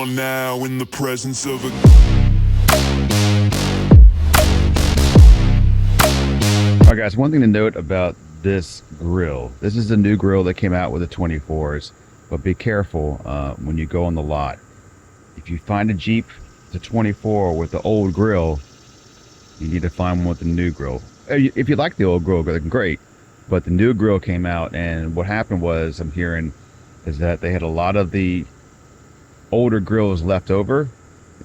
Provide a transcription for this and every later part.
are now in the presence of a... Alright guys, one thing to note about this grill. This is the new grill that came out with the 24s, but be careful when you go on the lot. If you find a Jeep, the 24 with the old grill, you need to find one with the new grill. If you like the old grill, then great. But the new grill came out, and what happened was, I'm hearing, is that they had a lot of the older grills left over,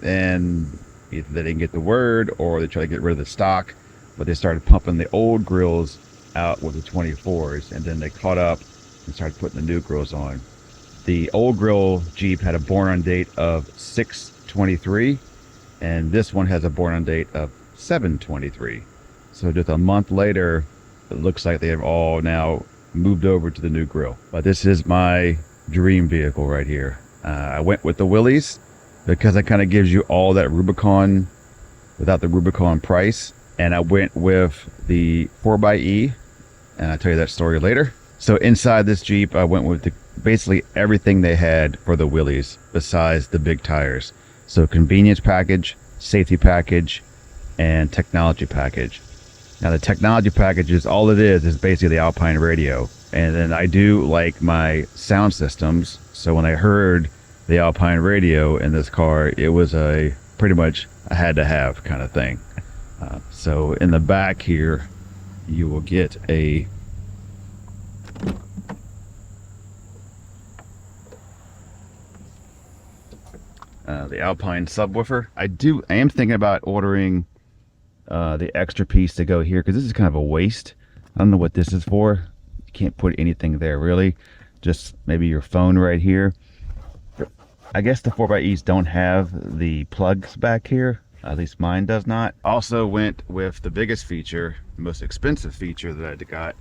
and either they didn't get the word or they tried to get rid of the stock, but they started pumping the old grills out with the 24s, and then they caught up and started putting the new grills on. The old grill Jeep had a born on date of 6/23, and this one has a born on date of 7/23. So just a month later, it looks like they have all now moved over to the new grill. But this is my dream vehicle right here. I went with the Willys because it kind of gives you all that Rubicon without the Rubicon price. And I went with the 4xE, and I'll tell you that story later. So inside this Jeep, I went with basically everything they had for the Willys besides the big tires. So convenience package, safety package, and technology package. Now the technology package is all it is basically the Alpine radio. And then I do like my sound systems. So when I heard the Alpine radio in this car, it was a pretty much a had to have kind of thing. So in the back here, you will get the Alpine subwoofer. I am thinking about ordering the extra piece to go here, because this is kind of a waste. I don't know what this is for. You can't put anything there really, just maybe your phone right here. I guess the 4xEs don't have the plugs back here, at least mine does not. Also went with the biggest feature, the most expensive feature that I got,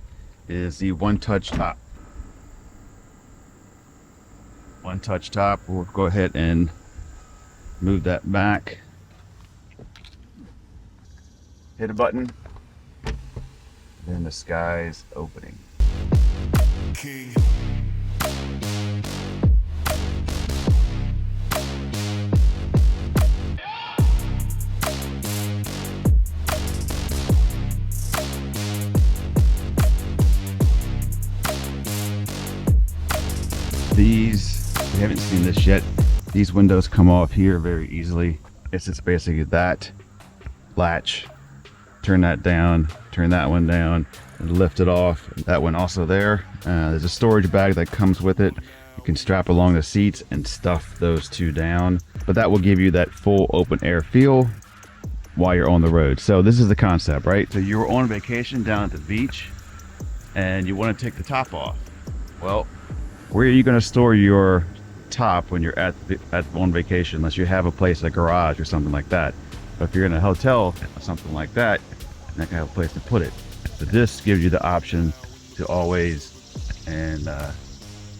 is the one touch top. One touch top. We'll go ahead and move that back. Hit a button, then the sky's opening. King. These, if you haven't seen this yet, these windows come off here very easily. It's just basically that latch. Turn that down, turn that one down, and lift it off. That one also there. There's a storage bag that comes with it. You can strap along the seats and stuff those two down. But that will give you that full open air feel while you're on the road. So this is the concept, right? So you're on vacation down at the beach and you want to take the top off. Well, where are you going to store your top when you're on vacation, unless you have a place, a garage or something like that? But if you're in a hotel or something like that, you're not gonna have a place to put it. So this gives you the option to always and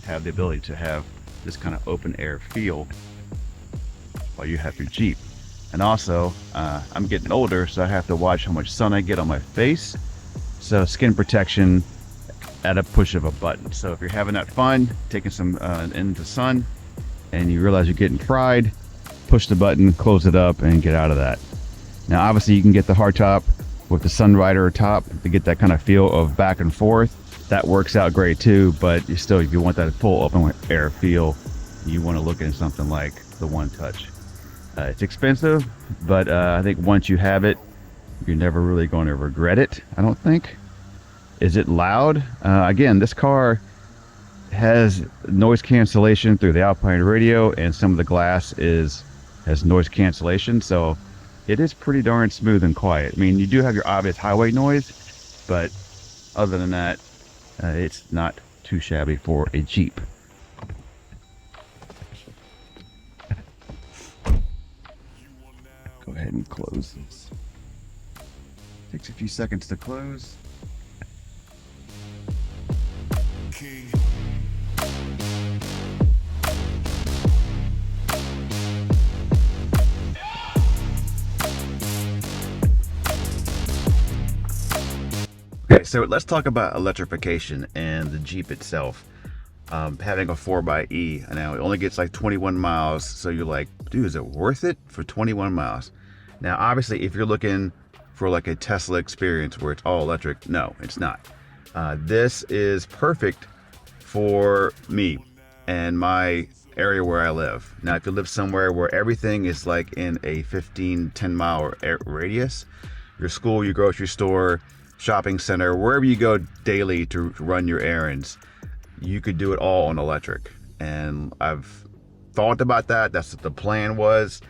have the ability to have this kind of open air feel while you have your Jeep. And also, I'm getting older, so I have to watch how much sun I get on my face. So skin protection at a push of a button. So if you're having that fun, taking some in the sun, and you realize you're getting fried, push the button, close it up, and get out of that. Now obviously you can get the hardtop with the Sunrider top to get that kind of feel of back and forth. That works out great too, but you still, if you want that full open air feel, you want to look at something like the One Touch. It's expensive, but I think once you have it, you're never really going to regret it, I don't think. Is it loud? Again, this car has noise cancellation through the Alpine radio, and some of the glass has noise cancellation, so it is pretty darn smooth and quiet. I mean, you do have your obvious highway noise, but other than that, it's not too shabby for a Jeep. Go ahead and close this. Takes a few seconds to close. King. Okay, so let's talk about electrification and the Jeep itself. having a 4xE. Now it only gets like 21 miles, so you're like, dude, is it worth it for 21 miles? Now obviously if you're looking for like a Tesla experience where it's all electric, no, it's not. This is perfect for me and my area where I live. Now if you live somewhere where everything is like in a 10 mile radius, your school, your grocery store, shopping center, wherever you go daily to run your errands, you could do it all on electric. And I've thought about that. That's what the plan was.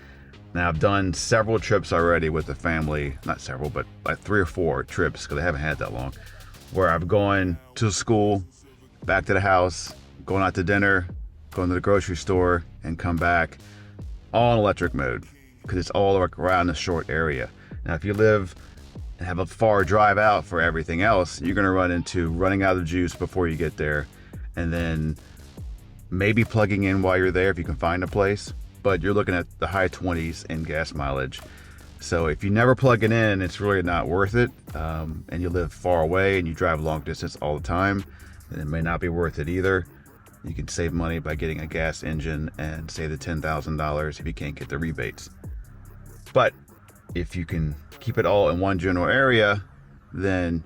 Now I've done several trips already with the family, not several, but like 3 or 4 trips, because I haven't had that long, where I've gone to school, back to the house, going out to dinner, going to the grocery store, and come back all in electric mode, because it's all around a short area. Now if you live and have a far drive out for everything else, you're gonna run into running out of juice before you get there, and then maybe plugging in while you're there if you can find a place, but you're looking at the high 20s in gas mileage. So if you never plug it in, it's really not worth it, and you live far away and you drive long distance all the time, then it may not be worth it either. You can save money by getting a gas engine and save the $10,000 if you can't get the rebates. But if you can keep it all in one general area, then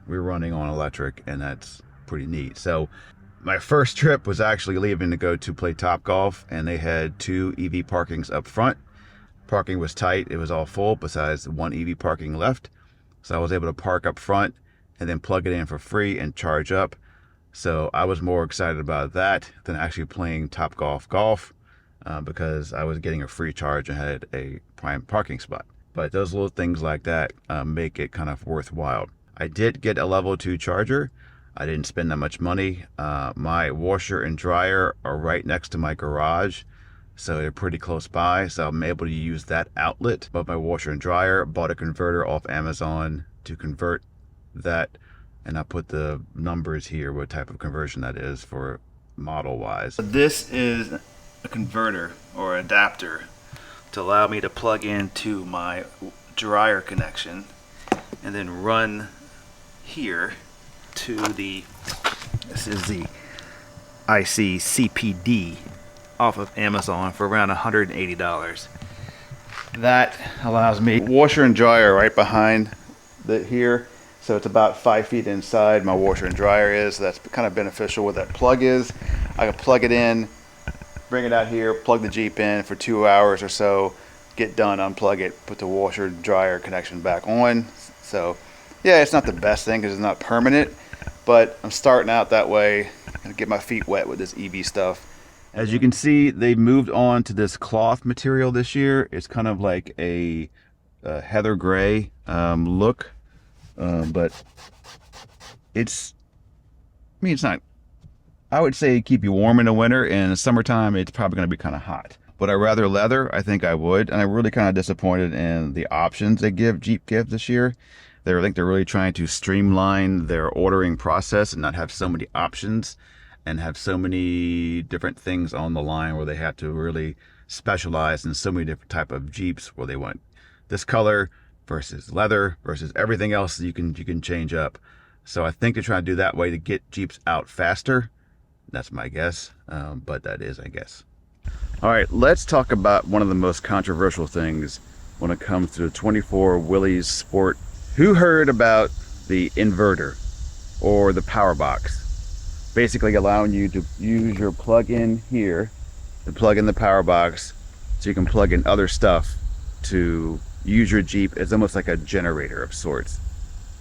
we're running on electric, and that's pretty neat. So my first trip was actually leaving to go to play Topgolf, and they had 2 EV parkings up front. Parking was tight, it was all full besides 1 EV parking left. So I was able to park up front and then plug it in for free and charge up. So I was more excited about that than actually playing Topgolf golf, because I was getting a free charge and had a prime parking spot. But those little things like that make it kind of worthwhile. I did get a level 2 charger. I didn't spend that much money. My washer and dryer are right next to my garage, so they're pretty close by, so I'm able to use that outlet above my washer and dryer. Bought a converter off Amazon to convert that, and I put the numbers here, what type of conversion that is for model wise. This is a converter or adapter to allow me to plug into my dryer connection and then run here to this is the IC CPD off of Amazon for around $180. That allows me washer and dryer right behind here, so it's about 5 feet inside my washer and dryer is. So that's kind of beneficial where that plug is. I can plug it in, bring it out here, plug the Jeep in for 2 hours or so, get done, unplug it, put the washer and dryer connection back on. So yeah, it's not the best thing because it's not permanent, but I'm starting out that way and get my feet wet with this EV stuff. As you can see, they moved on to this cloth material this year. It's kind of like a heather gray look, but it's, I mean, it's not, I would say keep you warm in the winter, and in the summertime it's probably going to be kind of hot. Would I rather leather? I think I would, and I'm really kind of disappointed in the options they Jeep give this year. I think they're really trying to streamline their ordering process and not have so many options and have so many different things on the line where they have to really specialize in so many different type of Jeeps, where they want this color versus leather versus everything else you can change up. So I think they're trying to do that way to get Jeeps out faster. That's my guess, but that is, I guess. All right, let's talk about one of the most controversial things when it comes to the 24 Willys Sport. Who heard about the inverter or the power box? Basically allowing you to use your plug-in here to plug in the power box, so you can plug in other stuff to use your Jeep as almost like a generator of sorts.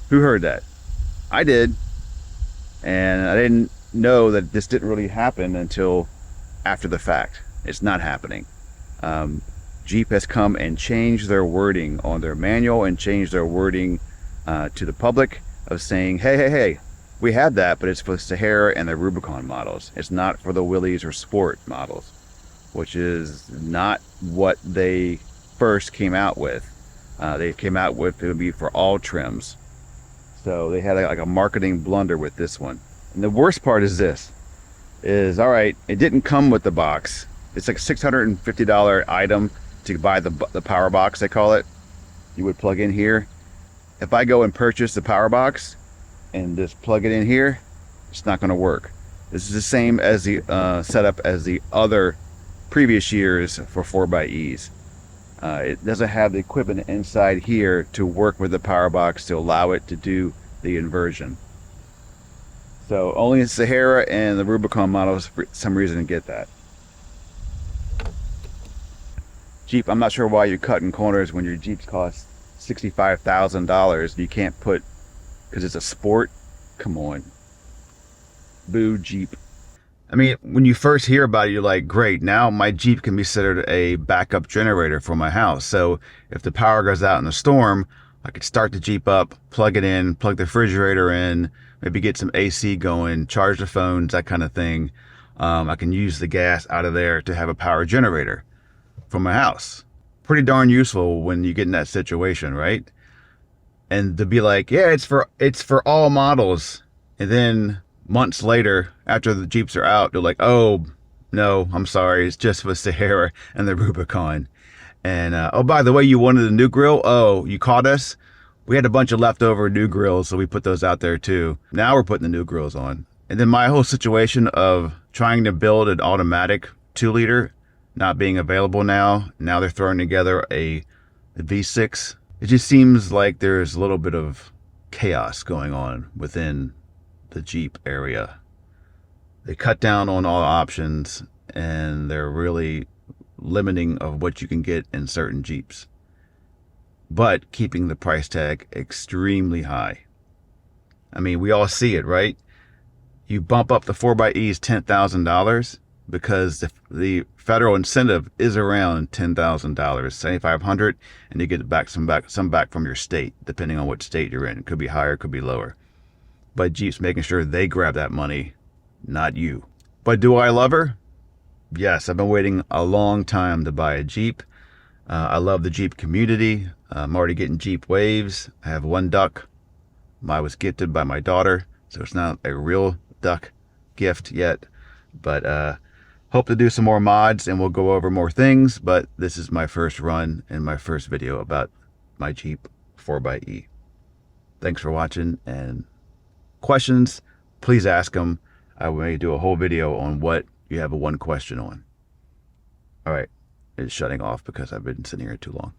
Who heard that? I did, and I didn't know that this didn't really happen until after the fact. It's not happening. Jeep has come and changed their wording on their manual and changed their wording to the public of saying, hey, we have that, but it's for the Sahara and the Rubicon models. It's not for the Willys or Sport models, which is not what they first came out with. They came out with it would be for all trims. So they had like a marketing blunder with this one. And the worst part is this, is all right, it didn't come with the box. It's like a $650 item to buy the power box, they call it. You would plug in here. If I go and purchase the power box and just plug it in here, it's not going to work. This is the same as the setup as the other previous years for 4xEs. It doesn't have the equipment inside here to work with the power box to allow it to do the inversion. So only the Sahara and the Rubicon models for some reason get that. Jeep, I'm not sure why you're cutting corners when your Jeeps cost $65,000. You can't put, because it's a sport? Come on. Boo, Jeep. I mean, when you first hear about it, you're like, great, now my Jeep can be considered a backup generator for my house. So if the power goes out in a storm, I could start the Jeep up, plug it in, plug the refrigerator in, maybe get some AC going, charge the phones, that kind of thing. I can use the gas out of there to have a power generator for my house. Pretty darn useful when you get in that situation, right? And to be like, yeah, it's for all models. And then months later, after the Jeeps are out, they're like, oh, no, I'm sorry, it's just for Sahara and the Rubicon. And, oh, by the way, you wanted a new grill? Oh, you caught us? We had a bunch of leftover new grills, so we put those out there too. Now we're putting the new grills on. And then my whole situation of trying to build an automatic 2-liter not being available now they're throwing together a V6. It just seems like there's a little bit of chaos going on within the Jeep area. They cut down on all options and they're really limiting of what you can get in certain Jeeps, but keeping the price tag extremely high. I mean, we all see it, right? You bump up the 4xEs $10,000 because the federal incentive is around $10,000, $7,500, and you get some back from your state, depending on what state you're in. It could be higher, it could be lower. But Jeep's making sure they grab that money, not you. But do I love her? Yes, I've been waiting a long time to buy a Jeep. I love the Jeep community. I'm already getting Jeep waves. I have one duck. I was gifted by my daughter, so it's not a real duck gift yet. But hope to do some more mods and we'll go over more things. But this is my first run and my first video about my Jeep 4xE. Thanks for watching, and questions, please ask them. I may do a whole video on what you have one question on. All right, it's shutting off because I've been sitting here too long.